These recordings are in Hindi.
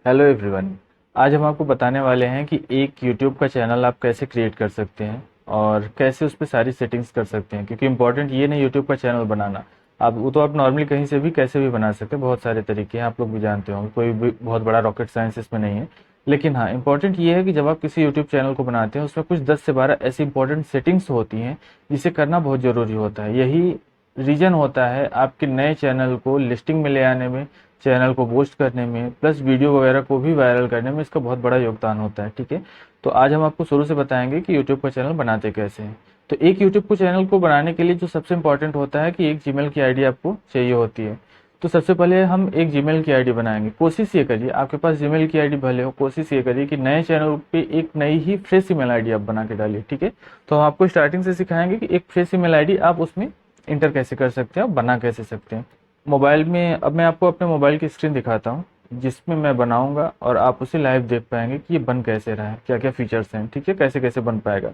Hello everyone. आज हम आपको बताने वाले हैं कि एक यूट्यूब का चैनल आप कैसे क्रिएट कर सकते हैं और कैसे उस पर सारी सेटिंग्स कर सकते हैं, क्योंकि इंपॉर्टेंट ये नहीं यूट्यूब का चैनल बनाना। आप वो तो आप नॉर्मली कहीं से भी कैसे भी बना सकते हैं, बहुत सारे तरीके हैं, आप लोग भी जानते होंगे, कोई भी बहुत बड़ा रॉकेट साइंस इसमें नहीं है। लेकिन हाँ, इंपॉर्टेंट ये है कि जब आप किसी यूट्यूब चैनल को बनाते हैं उसमें कुछ 10 से 12 ऐसी इंपॉर्टेंट सेटिंग्स होती हैं जिसे करना बहुत ज़रूरी होता है। यही रीज़न होता है आपके नए चैनल को लिस्टिंग में ले आने में, चैनल को बूस्ट करने में, प्लस वीडियो वगैरह को भी वायरल करने में इसका बहुत बड़ा योगदान होता है। ठीक है, तो आज हम आपको शुरू से बताएंगे कि यूट्यूब का चैनल बनाते कैसे हैं। तो एक यूट्यूब को चैनल को बनाने के लिए जो सबसे इंपॉर्टेंट होता है कि एक जीमेल की आईडी आपको चाहिए होती है। तो सबसे पहले हम एक जीमेल की आईडी बनाएंगे। कोशिश ये करिए आपके पास जीमेल की आईडी भले हो, कोशिश ये करिए कि नए चैनल पे एक नई ही फ्रेश ईमेल आईडी आप बना के डालिए। ठीक है, तो हम आपको स्टार्टिंग से सिखाएंगे कि एक फ्रेश ईमेल आईडी आप उसमें इंटर कैसे कर सकते हैं और बना कैसे सकते हैं मोबाइल में। अब मैं आपको अपने मोबाइल की स्क्रीन दिखाता हूँ जिसमें मैं बनाऊंगा और आप उसे लाइव देख पाएंगे कि ये बन कैसे रहा है, क्या क्या फीचर्स हैं। ठीक है, कैसे कैसे बन पाएगा।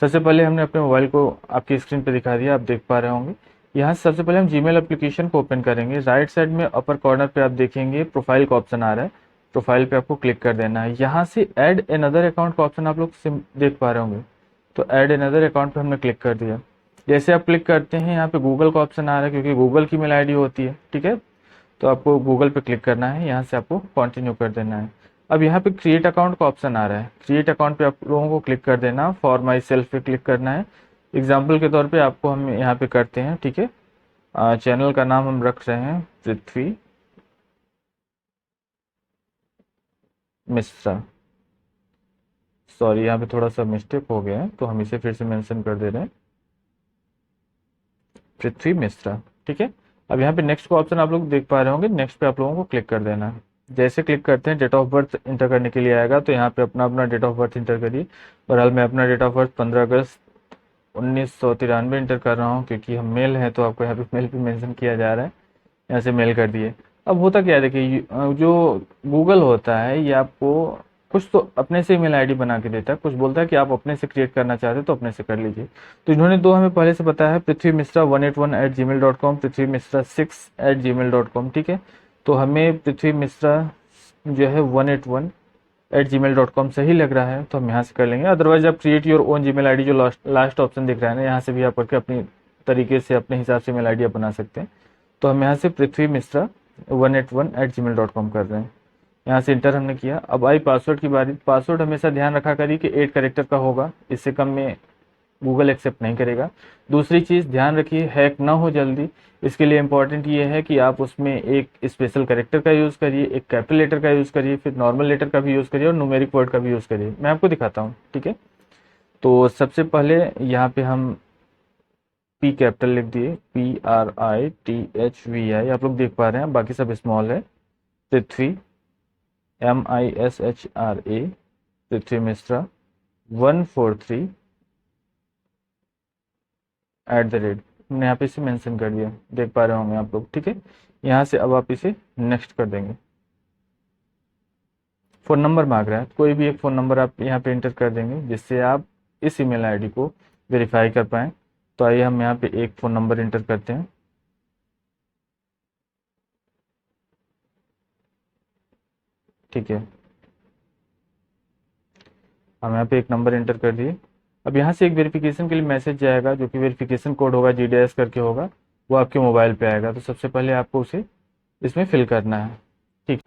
सबसे पहले हमने अपने मोबाइल को आपकी स्क्रीन पे दिखा दिया, आप देख पा रहे होंगे। यहाँ से सबसे पहले हम जीमेल एप्लीकेशन को ओपन करेंगे। राइट साइड में अपर कॉर्नर पे आप देखेंगे प्रोफाइल का ऑप्शन आ रहा है। प्रोफाइल पे आपको क्लिक कर देना है। यहाँ से ऐड एनदर अकाउंट का ऑप्शन आप लोग देख पा रहे होंगे। तो ऐड एनदर अकाउंट पे हमने क्लिक कर दिया। जैसे आप क्लिक करते हैं यहाँ पे गूगल का ऑप्शन आ रहा है, क्योंकि गूगल की मेल आईडी होती है। ठीक है, तो आपको गूगल पे क्लिक करना है, यहाँ से आपको कंटिन्यू कर देना है। अब यहाँ पे क्रिएट अकाउंट का ऑप्शन आ रहा है। क्रिएट अकाउंट पे आप लोगों को क्लिक कर देना, फॉर माई सेल्फ पे क्लिक करना है। एग्जाम्पल के तौर पे आपको हम यहाँ पे करते हैं। ठीक है, चैनल का नाम हम रख रहे हैं पृथ्वी मिश्रा। सॉरी, यहाँ पे थोड़ा सा मिस्टेक हो गया है, तो हम इसे फिर से मेंशन कर दे रहे हैं, पृथ्वी मिश्रा। ठीक है, अब यहाँ पे नेक्स्ट का ऑप्शन आप लोग देख पा रहे होंगे। नेक्स्ट पे आप लोगों को क्लिक कर देना है। जैसे क्लिक करते हैं डेट ऑफ बर्थ इंटर करने के लिए आएगा, तो यहाँ पे अपना अपना डेट ऑफ बर्थ इंटर करिए। बहरहाल मैं अपना डेट ऑफ बर्थ 15 अगस्त 1993 इंटर कर रहा हूँ, क्योंकि हम मेल हैं तो आपको यहाँ पे मेल पे मेंशन किया जा रहा है। यहाँ से मेल कर दिए। अब होता क्या है, देखिए जो गूगल होता है ये आपको कुछ तो अपने से ईमेल आईडी बना के देता है, कुछ बोलता है कि आप अपने से क्रिएट करना चाहते हो तो अपने से कर लीजिए। तो इन्होंने दो हमें पहले से बताया है, पृथ्वी मिश्रा 181@gmail.com, पृथ्वी मिश्रा 6@gmail.com। ठीक है, तो हमें पृथ्वी मिश्रा जो है 181@gmail.com सही लग रहा है, तो हम यहाँ से कर लेंगे। अदरवाइज आप create your own Gmail ID जो लास्ट ऑप्शन दिख रहा है ना, यहाँ से भी आप करके अपनी तरीके से अपने हिसाब से ईमेल आईडी आप बना सकते हैं। तो हम यहाँ से पृथ्वी मिश्रा 181@gmail.com कर रहे हैं। यहाँ से इंटर हमने किया। अब आई पासवर्ड की बारी। पासवर्ड हमेशा ध्यान रखा करिए कि 8 कैरेक्टर का होगा, इससे कम में गूगल एक्सेप्ट नहीं करेगा। दूसरी चीज़ ध्यान रखिए, हैक ना हो जल्दी। इसके लिए इंपॉर्टेंट ये है कि आप उसमें एक स्पेशल कैरेक्टर का यूज़ करिए, एक कैपिटल लेटर का यूज़ करिए, फिर नॉर्मल लेटर का भी यूज़ करिए और न्यूमेरिक वर्ड का भी यूज़ करिए। मैं आपको दिखाता हूँ। ठीक है, तो सबसे पहले यहाँ पे हम पी कैपिटल लिख दिए, PRITHVI, आप लोग देख पा रहे हैं, बाकी सब स्मॉल है। पृथ्वी MISHRA, पृथ्वी मिश्रा 143 हमने यहाँ पे इसे मेंशन कर दिया, देख पा रहे होंगे आप लोग। ठीक है, यहाँ से अब आप इसे नेक्स्ट कर देंगे। फ़ोन नंबर मांग रहा है, कोई भी एक फ़ोन नंबर आप यहाँ पे इंटर कर देंगे जिससे आप इस ईमेल आईडी को वेरीफाई कर पाएँ। तो आइए हम यहाँ पे एक फ़ोन नंबर इंटर करते हैं। ठीक है, हम यहाँ पे एक नंबर इंटर कर दिए। अब यहाँ से एक वेरिफिकेशन के लिए मैसेज जाएगा, जो कि वेरिफिकेशन कोड होगा, GDS करके होगा, वो आपके मोबाइल पे आएगा। तो सबसे पहले आपको उसे इसमें फिल करना है। ठीक,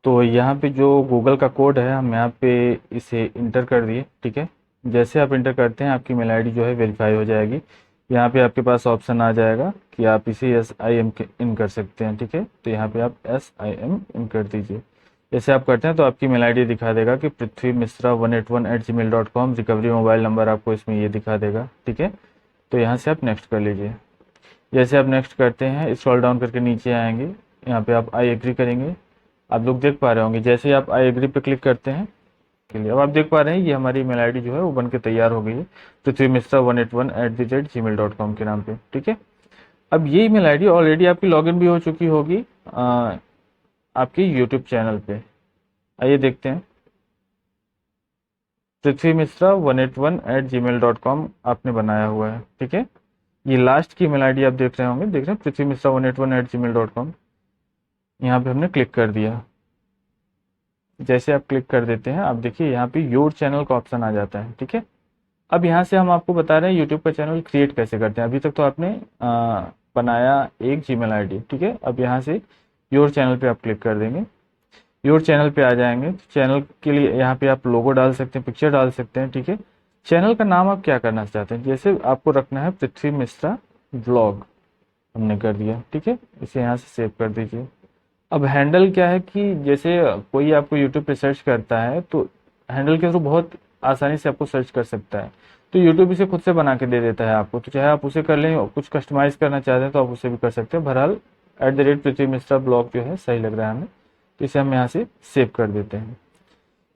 तो यहाँ पे जो गूगल का कोड है हम यहाँ पे इसे इंटर कर दिए। ठीक है, जैसे आप इंटर करते हैं आपकी मेल आईडी जो है वेरीफाई हो जाएगी। यहाँ पे आपके पास ऑप्शन आ जाएगा कि आप इसे SIM इन कर सकते हैं। ठीक है, तो यहाँ पे आप SIM इन कर दीजिए। जैसे आप करते हैं तो आपकी मेल आईडी दिखा देगा कि Prithvi Mishra 181@gmail.com, recovery mobile number आपको इसमें ये दिखा देगा। ठीक है, तो यहाँ से आप नेक्स्ट कर लीजिए। जैसे आप नेक्स्ट करते हैं स्क्रॉल डाउन करके नीचे आएंगे, यहाँ पे आप आई एग्री करेंगे। आप लोग देख पा रहे होंगे जैसे ही आप आई एग्री पे क्लिक करते हैं के लिए, अब आप देख पा रहे हैं ये हमारी मेल आईडी जो है वो बन के तैयार हो गई है, पृथ्वी मिश्रा 181@gmail.com के नाम पे। ठीक है, अब ये ईमेल आईडी ऑलरेडी आपकी लॉगिन भी हो चुकी होगी आपकी यूट्यूब चैनल पे। आइए देखते हैं। पृथ्वी मिश्रा 181@gmail.com आपने बनाया हुआ है। ठीक है, ये लास्ट की ईमेल आईडी आप देख रहे होंगे, देख रहे हैं पृथ्वी मिश्रा 181@gmail.com। यहाँ पे हमने क्लिक कर दिया। जैसे आप क्लिक कर देते हैं, आप देखिए यहाँ पे योर चैनल का ऑप्शन आ जाता है। ठीक है, अब यहाँ से हम आपको बता रहे हैं यूट्यूब का चैनल क्रिएट कैसे करते हैं। अभी तक तो आपने बनाया एक जीमेल आईडी। ठीक है, अब यहाँ से योर चैनल पे आप क्लिक कर देंगे। योर चैनल पे आ जाएंगे। चैनल के लिए यहाँ पे आप लोगो डाल सकते हैं, पिक्चर डाल सकते हैं। ठीक है, चैनल का नाम आप क्या करना चाहते हैं, जैसे आपको रखना है पृथ्वी मिश्रा ब्लॉग, हमने कर दिया। ठीक है, इसे यहाँ से सेव कर दीजिए। अब हैंडल क्या है कि जैसे कोई आपको यूट्यूब पे सर्च करता है तो हैंडल के थ्रू बहुत आसानी से आपको सर्च कर सकता है, तो यूट्यूब इसे खुद से बना के दे देता है आपको। तो चाहे आप उसे कर लें और कुछ कस्टमाइज करना चाहते हैं तो आप उसे भी कर सकते हैं। बहरहाल @पृथ्वी मिश्रा ब्लॉग जो है सही लग रहा है हमें, तो इसे हम यहाँ से सेव कर देते हैं।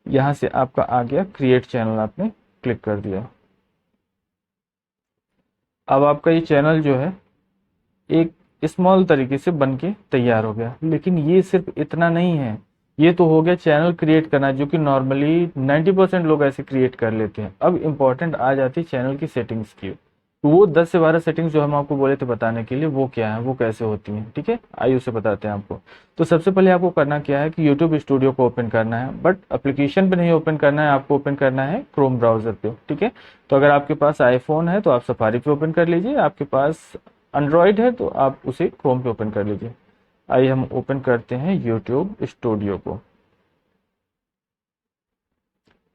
यहाँ से आपका आ गया क्रिएट चैनल, आपने क्लिक कर दिया। अब आपका ये चैनल जो है एक स्मॉल तरीके से बन के तैयार हो गया। लेकिन ये सिर्फ इतना नहीं है, ये तो हो गया चैनल क्रिएट करना, जो कि नॉर्मली 90% लोग ऐसे क्रिएट कर लेते हैं। अब इम्पोर्टेंट आ जाती है चैनल की सेटिंग्स की। तो वो 10 से 12 सेटिंग्स जो हम आपको बोले थे बताने के लिए, वो क्या है, वो कैसे होती हैं। ठीक है, आइए उसे बताते हैं आपको। तो सबसे पहले आपको करना क्या है कि यूट्यूब स्टूडियो को ओपन करना है, बट एप्लीकेशन पे नहीं ओपन करना है, आपको ओपन करना है क्रोम ब्राउजर पे। ठीक है, तो अगर आपके पास आईफोन है तो आप सफारी पे ओपन कर लीजिए, आपके पास एंड्रॉयड है तो आप उसे क्रोम पे ओपन कर लीजिए। आइए हम ओपन करते हैं यूट्यूब स्टूडियो को।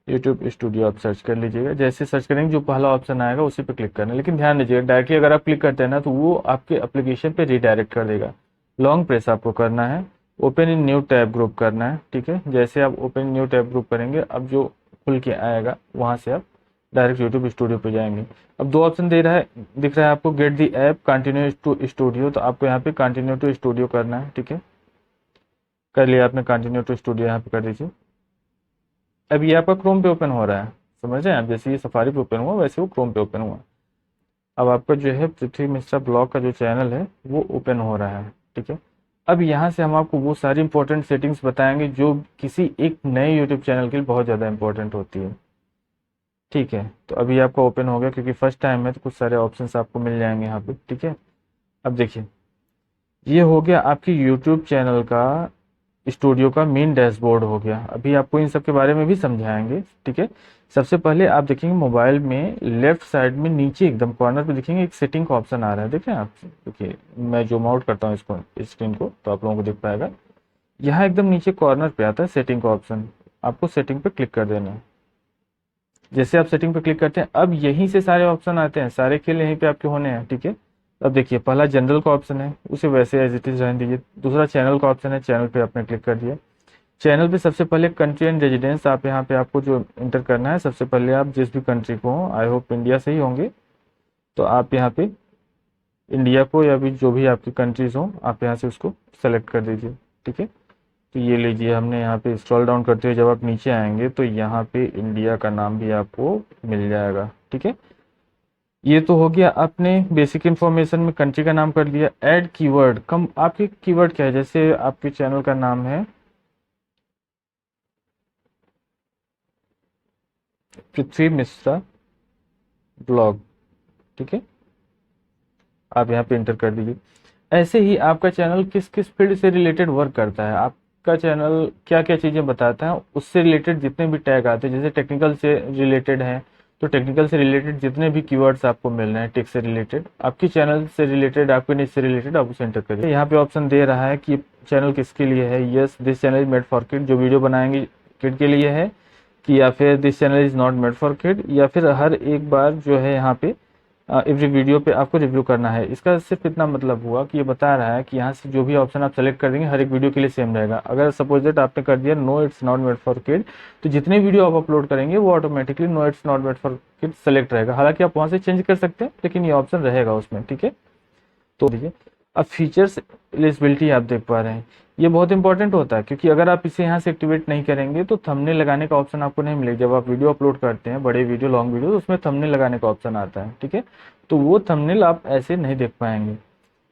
यूट्यूब स्टूडियो आप सर्च कर लीजिएगा। जैसे सर्च करेंगे जो पहला ऑप्शन आएगा उसी पे क्लिक करना है। लेकिन ध्यान दीजिएगा, डायरेक्टली अगर आप क्लिक करते हैं ना तो वो आपके एप्लीकेशन पे रिडायरेक्ट कर देगा। लॉन्ग प्रेस आपको करना है, open in new tab group करना है। ठीक है, जैसे आप ओपन न्यू टैब ग्रुप करेंगे, अब जो खुल के आएगा वहां से आप डायरेक्ट यूट्यूब स्टूडियो पे जाएंगे। अब दो ऑप्शन दे रहा है, दिख रहा है आपको, get the app, continue to studio, तो आपको यहाँ पे कंटिन्यू टू स्टूडियो करना है। ठीक है, कर लिया आपने, कंटिन्यू टू स्टूडियो यहाँ पे कर दीजिए। अब ये आपका क्रोम पे ओपन हो रहा है, समझ रहे हैं आप, जैसे ये सफारी पे ओपन हुआ वैसे वो क्रोम पे ओपन हुआ। अब आपका जो है पृथ्वी मिश्रा ब्लॉग का जो चैनल है वो ओपन हो रहा है। ठीक है, अब यहाँ से हम आपको वो सारी इंपॉर्टेंट सेटिंग्स बताएंगे जो किसी एक नए यूट्यूब चैनल के लिए बहुत ज़्यादा इंपॉर्टेंट होती है। ठीक है, तो अभी आपका ओपन हो गया, क्योंकि फर्स्ट टाइम है तो कुछ सारे ऑप्शंस आपको मिल जाएंगे यहाँ पे। ठीक है, अब देखिए ये हो गया आपकी यूट्यूब चैनल का स्टूडियो का मेन डैशबोर्ड हो गया। अभी आपको इन सब के बारे में भी समझाएंगे। ठीक है, सबसे पहले आप देखेंगे मोबाइल में लेफ्ट साइड में नीचे एकदम कॉर्नर पे देखेंगे एक सेटिंग का ऑप्शन आ रहा है, देखें आप। देखिए मैं जूम आउट करता हूँ इसको, इस स्क्रीन को, तो आप लोगों को दिख पाएगा। यहाँ एकदम नीचे कॉर्नर पे आता है सेटिंग का ऑप्शन, आपको सेटिंग पे क्लिक कर देना है। जैसे आप सेटिंग पे क्लिक करते हैं, अब यहीं से सारे ऑप्शन आते हैं, सारे खेल यहीं पे आपके होने हैं। ठीक है, अब देखिए पहला जनरल का ऑप्शन है, उसे वैसे एज इट इज रहने दीजिए। दूसरा चैनल का ऑप्शन है, चैनल पे आपने क्लिक कर दिया। चैनल पे सबसे पहले कंट्री एंड रेजिडेंस, आप यहाँ पे आपको जो इंटर करना है, सबसे पहले आप जिस भी कंट्री को हो, आई होप इंडिया से ही होंगे, तो आप यहाँ पे इंडिया को या भी जो भी आपकी कंट्रीज हो आप यहाँ से उसको सेलेक्ट कर दीजिए। ठीक है, तो ये लीजिए, हमने यहाँ पे स्क्रॉल डाउन करते हुए जब आप नीचे आएंगे तो यहाँ पे इंडिया का नाम भी आपको मिल जाएगा। ठीक है, ये तो हो गया, आपने बेसिक इन्फॉर्मेशन में कंट्री का नाम कर दिया। ऐड कीवर्ड, कम आपके कीवर्ड क्या है, जैसे आपके चैनल का नाम है पृथ्वी मिश्रा ब्लॉग। ठीक है, आप यहाँ पे इंटर कर दीजिए। ऐसे ही आपका चैनल किस किस फील्ड से रिलेटेड वर्क करता है, आपका चैनल क्या क्या चीज़ें बताता है, उससे रिलेटेड जितने भी टैग आते हैं, जैसे टेक्निकल से रिलेटेड हैं तो टेक्निकल से रिलेटेड जितने भी कीवर्ड्स आपको मिल रहे हैं, टेक से रिलेटेड, आपकी चैनल से रिलेटेड, आपके निच से रिलेटेड, आप उसे एंटर करिए। यहाँ पे ऑप्शन दे रहा है कि चैनल किसके लिए है। Yes, this channel is made for kid, जो वीडियो बनाएंगे किड के लिए है, कि या फिर this channel is not made for kid, या फिर हर एक बार जो है यहाँ पे एवरी वीडियो पे आपको रिव्यू करना है। इसका सिर्फ इतना मतलब हुआ कि ये बता रहा है कि यहाँ से जो भी ऑप्शन आप सेलेक्ट कर देंगे हर एक वीडियो के लिए सेम रहेगा। अगर सपोज दैट आपने कर दिया no it's not made for kid, तो जितने वीडियो आप अपलोड करेंगे वो automatically no it's not made for kid select रहेगा। हालांकि आप वहाँ से चेंज कर सकते हैं, लेकिन ये ऑप्शन रहेगा उसमें। ठीक है, तो देखिए अब फीचर्स एलिजिबिलिटी आप देख पा रहे हैं, ये बहुत इंपॉर्टेंट होता है, क्योंकि अगर आप इसे यहाँ से एक्टिवेट नहीं करेंगे तो थंबनेल लगाने का ऑप्शन आपको नहीं मिलेगा। जब आप वीडियो अपलोड करते हैं, बड़े वीडियो, लॉन्ग वीडियो, तो उसमें थंबनेल लगाने का ऑप्शन आता है। ठीक है, तो वो थंबनेल आप ऐसे नहीं देख पाएंगे।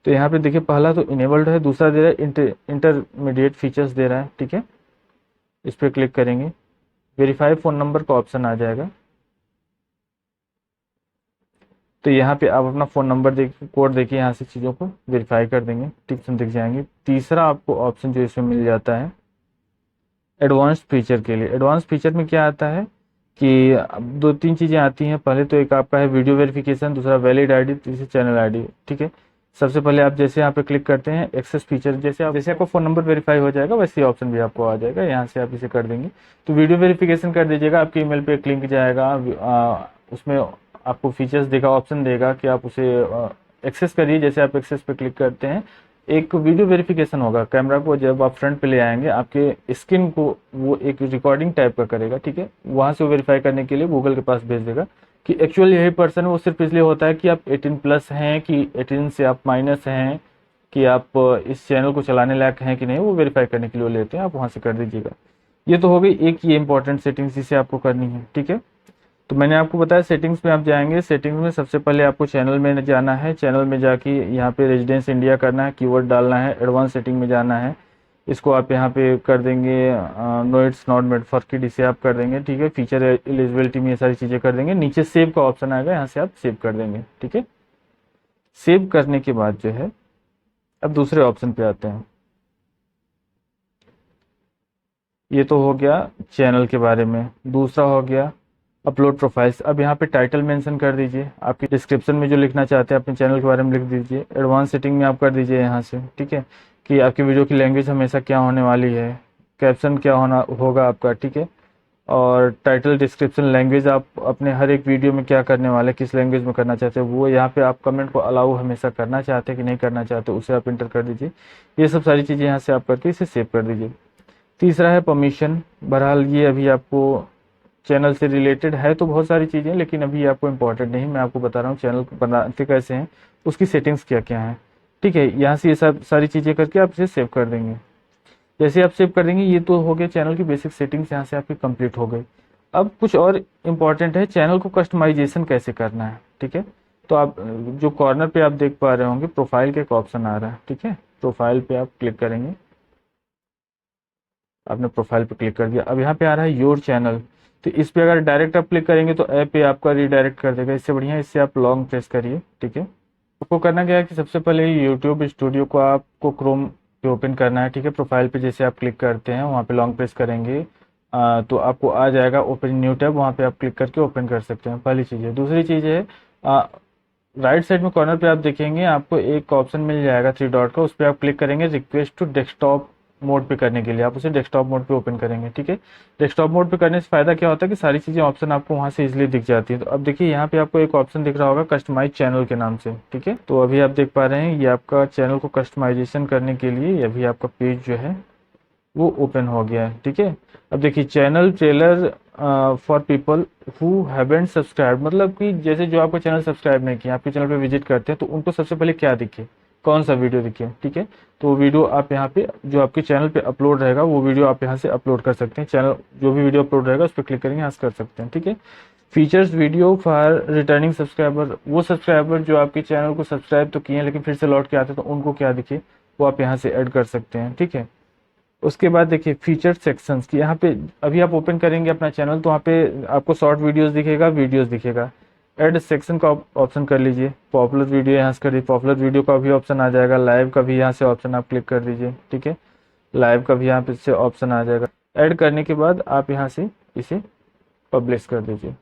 तो यहाँ पे देखिए पहला तो इनेबल्ड है, दूसरा दे रहा है इंटरमीडिएट फीचर्स दे रहा है। ठीक है, इस पर क्लिक करेंगे, वेरीफाई फ़ोन नंबर का ऑप्शन आ जाएगा, तो यहाँ पे आप अपना फ़ोन नंबर देखिए, कोड देखिए, यहाँ से चीज़ों को वेरीफाई कर देंगे, टिप्स दिख जाएंगे। तीसरा आपको ऑप्शन जो इसमें मिल जाता है एडवांस फीचर के लिए। एडवांस फीचर में क्या आता है कि अब दो तीन चीज़ें आती हैं। पहले तो एक आपका है वीडियो वेरिफिकेशन, दूसरा वैलिड आईडी, तीसरी चैनल आईडी। ठीक है, सबसे पहले आप जैसे यहाँ पे क्लिक करते हैं एक्सेस फीचर, जैसे आपका फ़ोन नंबर वेरीफाई हो जाएगा वैसे ही ऑप्शन भी आपको आ जाएगा, यहाँ से आप इसे कर देंगे। तो वीडियो वेरिफिकेशन कर दीजिएगा, आपके ईमेल पे एक लिंक जाएगा, उसमें आपको फीचर्स देगा, ऑप्शन देगा कि आप उसे एक्सेस करिए। जैसे आप एक्सेस पे क्लिक करते हैं एक वीडियो वेरिफिकेशन होगा, कैमरा को जब आप फ्रंट पे ले आएंगे आपके स्क्रीन को वो एक रिकॉर्डिंग टाइप का करेगा। ठीक है, वहाँ से वो वेरीफाई करने के लिए गूगल के पास भेज देगा कि एक्चुअल यही पर्सन है। वो सिर्फ इसलिए होता है कि आप 18 प्लस हैं कि 18 से आप माइनस हैं, कि आप इस चैनल को चलाने लायक हैं कि नहीं, वो वेरीफाई करने के लिए वो लेते हैं। आप वहाँ से कर दीजिएगा। ये तो हो गई एक ये इंपॉर्टेंट सेटिंग्स जिसे आपको करनी है। ठीक है, तो मैंने आपको बताया सेटिंग्स में आप जाएंगे। सेटिंग्स में सबसे पहले आपको चैनल में जाना है। चैनल में जाके यहाँ पे रेजिडेंस इंडिया करना है, कीवर्ड डालना है, एडवांस सेटिंग में जाना है। इसको आप यहाँ पे कर देंगे no it's not made for kid, इसे आप कर देंगे। ठीक है, फीचर एलिजिबिलिटी में ये सारी चीज़ें कर देंगे। नीचे सेव का ऑप्शन आएगा, यहाँ से आप सेव कर देंगे। ठीक है, सेव करने के बाद जो है अब दूसरे ऑप्शन पे आते हैं। ये तो हो गया चैनल के बारे में। दूसरा हो गया अपलोड प्रोफाइल्स। अब यहाँ पे टाइटल मेंशन कर दीजिए, आपकी डिस्क्रिप्शन में जो लिखना चाहते हैं अपने चैनल के बारे में लिख दीजिए। एडवांस सेटिंग में आप कर दीजिए यहाँ से। ठीक है, कि आपकी वीडियो की लैंग्वेज हमेशा क्या होने वाली है, कैप्शन क्या होना होगा आपका। ठीक है, और टाइटल डिस्क्रिप्शन लैंग्वेज आप अपने हर एक वीडियो में क्या करने वाले, किस लैंग्वेज में करना चाहते हैं, वो यहाँ पे आप कमेंट को अलाउ हमेशा करना चाहते हैं कि नहीं करना चाहते, उसे आप इंटर कर दीजिए। ये सब सारी चीज़ें यहाँ से आप करके इसे सेव कर दीजिए। तीसरा है परमिशन। बहरहाल ये अभी आपको चैनल से रिलेटेड है तो बहुत सारी चीज़ें, लेकिन अभी आपको इम्पोर्टेंट नहीं, मैं आपको बता रहा हूँ चैनल को बनाते कैसे हैं, उसकी सेटिंग्स क्या क्या हैं। ठीक है, यहाँ से ये सब सारी चीज़ें करके आप इसे सेव कर देंगे। जैसे आप सेव कर देंगे ये तो हो गया चैनल की बेसिक सेटिंग्स, यहाँ से आपकी कंप्लीट हो गई। अब कुछ और इम्पॉर्टेंट है, चैनल को कस्टमाइजेशन कैसे करना है। ठीक है, तो आप जो कॉर्नर पे आप देख पा रहे होंगे प्रोफाइल का एक ऑप्शन आ रहा है। ठीक है, प्रोफाइल पे आप क्लिक करेंगे, आपने प्रोफाइल पे क्लिक कर दिया। अब यहाँ पे आ रहा है योर चैनल, तो इस पे अगर डायरेक्ट आप क्लिक करेंगे तो ऐप पे आपका रिडायरेक्ट कर देगा। इससे बढ़िया इससे आप लॉन्ग प्रेस करिए। ठीक है, आपको करना क्या है कि सबसे पहले यूट्यूब स्टूडियो को आपको क्रोम पे ओपन करना है। ठीक है, प्रोफाइल पे जैसे आप क्लिक करते हैं वहाँ पे लॉन्ग प्रेस करेंगे तो आपको आ जाएगा ओपन न्यू टैब, वहाँ पे आप क्लिक करके ओपन कर सकते हैं। पहली चीज़ है। दूसरी चीज़ है राइट साइड में कॉर्नर पे आप देखेंगे आपको एक ऑप्शन मिल जाएगा थ्री डॉट का, उस पर आप क्लिक करेंगे रिक्वेस्ट टू डेस्कटॉप मोड पे करने के लिए, आप उसे डेस्कटॉप मोड पे ओपन करेंगे। ठीक है, डेस्कटॉप मोड पे करने से फायदा क्या होता है कि सारी चीज़ें ऑप्शन आपको वहाँ से इजीली दिख जाती है। तो अब देखिए यहाँ पे आपको एक ऑप्शन दिख रहा होगा कस्टमाइज चैनल के नाम से। ठीक है, तो अभी आप देख पा रहे हैं ये आपका चैनल को कस्टमाइजेशन करने के लिए अभी आपका पेज जो है वो ओपन हो गया है। ठीक है, अब देखिए channel trailer for people who haven't subscribe, मतलब कि जैसे जो आपका चैनल सब्सक्राइब नहीं किया, आपके चैनल पे विजिट करते हैं तो उनको सबसे पहले क्या दिखे, कौन सा वीडियो दिखे। ठीक है, तो वीडियो आप यहाँ पे जो आपके चैनल पे अपलोड रहेगा वो वीडियो आप यहाँ से अपलोड कर सकते हैं। चैनल जो भी वीडियो अपलोड रहेगा उस पर क्लिक करेंगे, यहाँ से कर सकते हैं। ठीक है, features video for returning subscriber, वो सब्सक्राइबर जो आपके चैनल को सब्सक्राइब तो किए हैं लेकिन फिर से लौट के आते हैं तो उनको क्या दिखे वो आप यहाँ से ऐड कर सकते हैं। ठीक है, उसके बाद देखिए फीचर सेक्शंस की, यहाँ पे अभी आप ओपन करेंगे अपना चैनल तो वहाँ पे आपको शॉर्ट वीडियोस दिखेगा, वीडियोस दिखेगा। ऐड सेक्शन का ऑप्शन कर लीजिए, पॉपुलर वीडियो यहाँ से कर दीजिए, पॉपुलर वीडियो का भी ऑप्शन आ जाएगा, लाइव का भी यहाँ से ऑप्शन आप क्लिक कर दीजिए। ठीक है, लाइव का भी यहाँ पे से ऑप्शन आ जाएगा। ऐड करने के बाद आप यहाँ से इसे पब्लिश कर दीजिए।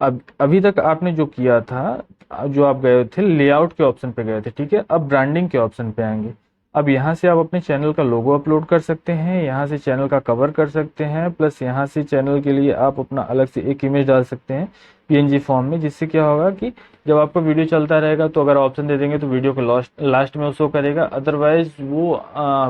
अब अभी तक आपने जो किया था, जो आप गए थे लेआउट के ऑप्शन पे गए थे। ठीक है, अब ब्रांडिंग के ऑप्शन पे आएंगे। अब यहाँ से आप अपने चैनल का लोगो अपलोड कर सकते हैं, यहाँ से चैनल का कवर कर सकते हैं, प्लस यहाँ से चैनल के लिए आप अपना अलग से एक इमेज डाल सकते हैं पीएनजी फॉर्म में, जिससे क्या होगा कि जब आपका वीडियो चलता रहेगा तो अगर ऑप्शन दे देंगे तो वीडियो के लास्ट में वो शो करेगा, अदरवाइज वो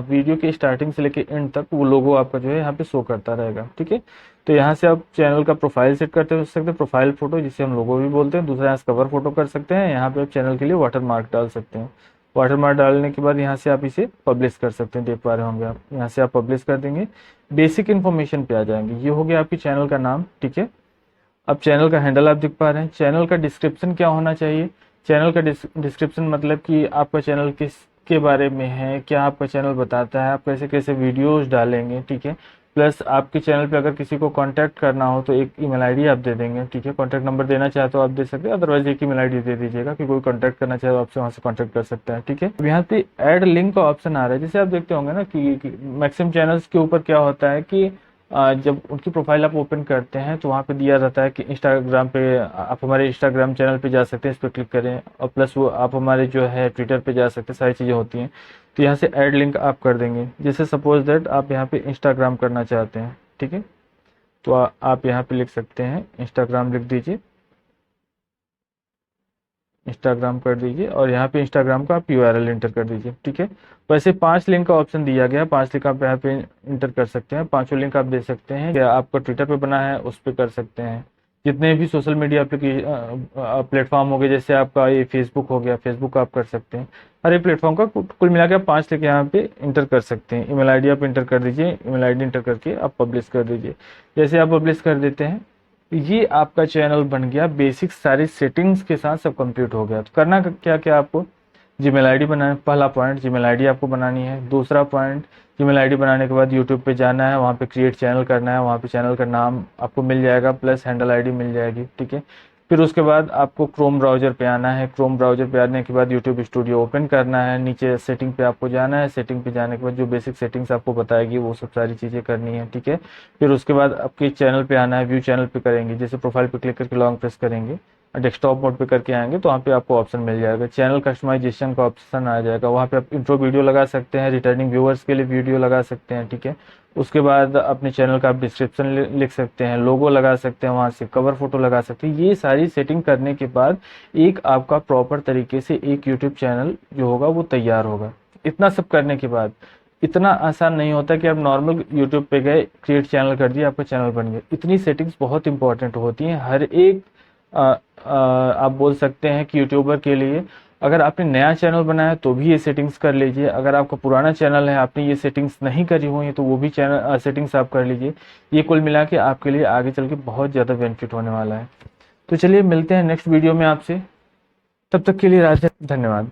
वीडियो के स्टार्टिंग से लेकर एंड तक वो लोगो आपका जो है यहाँ पे शो करता रहेगा। ठीक है, तो यहाँ से आप चैनल का प्रोफाइल सेट करते हो सकते हैं, प्रोफाइल फोटो जिसे हम लोगो भी बोलते हैं। दूसरा यहाँ से कवर फोटो कर सकते हैं, यहाँ पे आप चैनल के लिए वाटर मार्क डाल सकते हैं। वाटर मार्क डालने के बाद यहाँ से आप इसे पब्लिश कर सकते हैं, देख पा रहे होंगे आप, यहाँ से आप पब्लिश कर देंगे। बेसिक इन्फॉर्मेशन पे आ जाएंगे, ये हो गया आपकी चैनल का नाम। ठीक है, अब चैनल का हैंडल आप देख पा रहे हैं। चैनल का डिस्क्रिप्शन क्या होना चाहिए, चैनल का डिस्क्रिप्शन मतलब कि आपका चैनल किस के बारे में है, क्या आपका चैनल बताता है, आप कैसे कैसे वीडियोस डालेंगे। ठीक है, प्लस आपके चैनल पे अगर किसी को कांटेक्ट करना हो तो एक ईमेल आईडी आप दे देंगे, ठीक है। कांटेक्ट नंबर देना चाहे तो आप दे सकते हैं, अदरवाइज एक ईमेल आईडी दे दीजिएगा कि कोई कांटेक्ट करना चाहे तो आपसे वहाँ से कांटेक्ट कर सकता है, ठीक है। अब यहाँ पे ऐड लिंक का ऑप्शन आ रहा है, जैसे आप देखते होंगे ना कि मैक्सिमम चैनल्स के ऊपर क्या होता है कि जब उनकी प्रोफाइल आप ओपन करते हैं तो वहाँ पे दिया रहता है कि इंस्टाग्राम पे आप हमारे इंस्टाग्राम चैनल पे जा सकते हैं, इस पर क्लिक करें, और प्लस वो आप हमारे जो है ट्विटर पे जा सकते हैं, सारी चीज़ें होती हैं। तो यहाँ से ऐड लिंक आप कर देंगे, जैसे सपोज दैट आप यहाँ पे इंस्टाग्राम करना चाहते हैं, ठीक है। तो आप यहाँ पे लिख सकते हैं इंस्टाग्राम, लिख दीजिए, इंस्टाग्राम कर दीजिए, और यहाँ पे इंस्टाग्राम का आप यूआरएल इंटर कर दीजिए, ठीक है। वैसे 5 लिंक का ऑप्शन दिया गया है, 5 लिंक आप यहाँ पे इंटर कर सकते हैं, पांचों लिंक आप दे सकते हैं। या आपका ट्विटर पे बना है उस पर कर सकते हैं, जितने भी सोशल मीडिया प्लेटफॉर्म हो गए, जैसे आपका ये फेसबुक हो गया, फेसबुक आप कर सकते हैं। हर एक प्लेटफॉर्म का कुल मिला के आप 5 लिंक यहाँ पे इंटर कर सकते हैं। ईमेल आईडी आप इंटर कर दीजिए, ईमेल आईडी इंटर करके आप पब्लिश कर दीजिए। जैसे आप पब्लिश कर देते हैं, ये आपका चैनल बन गया, बेसिक सारी सेटिंग्स के साथ सब कंप्लीट हो गया। तो करना क्या क्या आपको, जीमेल आईडी बनाना, पहला पॉइंट जीमेल आईडी आपको बनानी है। दूसरा पॉइंट, जीमेल आईडी बनाने के बाद यूट्यूब पे जाना है, वहाँ पे क्रिएट चैनल करना है, वहाँ पे चैनल का नाम आपको मिल जाएगा, प्लस हैंडल आईडी मिल जाएगी, ठीक है। फिर उसके बाद आपको क्रोम ब्राउजर पे आना है, क्रोम ब्राउजर पे आने के बाद यूट्यूब स्टूडियो ओपन करना है, नीचे सेटिंग पे आपको जाना है, सेटिंग पे जाने के बाद जो बेसिक सेटिंग्स आपको बताएगी वो सब सारी चीज़ें करनी है, ठीक है। फिर उसके बाद आपके चैनल पे आना है, व्यू चैनल पे करेंगे, जैसे प्रोफाइल पे क्लिक करके लॉन्ग प्रेस करेंगे, डेस्कटॉप मोड पे करके आएंगे तो वहाँ पे आपको ऑप्शन मिल जाएगा, चैनल कस्टमाइजेशन का ऑप्शन आ जाएगा। वहाँ पे आप इंट्रो वीडियो लगा सकते हैं, रिटर्निंग व्यूअर्स के लिए वीडियो लगा सकते हैं, ठीक है। उसके बाद अपने चैनल का आप डिस्क्रिप्शन लिख सकते हैं, लोगो लगा सकते हैं, वहाँ से कवर फोटो लगा सकते हैं। ये सारी सेटिंग करने के बाद एक आपका प्रॉपर तरीके से एक यूट्यूब चैनल जो होगा वो तैयार होगा। इतना सब करने के बाद इतना आसान नहीं होता कि आप नॉर्मल यूट्यूब पे गए, क्रिएट चैनल कर दिया, आपका चैनल बन गया। इतनी सेटिंग्स बहुत इंपॉर्टेंट होती हैं हर एक आप बोल सकते हैं कि यूट्यूबर के लिए। अगर आपने नया चैनल बनाया तो भी ये सेटिंग्स कर लीजिए, अगर आपका पुराना चैनल है आपने ये सेटिंग्स नहीं करी हुई है तो वो भी चैनल सेटिंग्स आप कर लीजिए। ये कुल मिला के आपके लिए आगे चल के बहुत ज़्यादा बेनिफिट होने वाला है। तो चलिए मिलते हैं नेक्स्ट वीडियो में आपसे, तब तक के लिए राधे, धन्यवाद।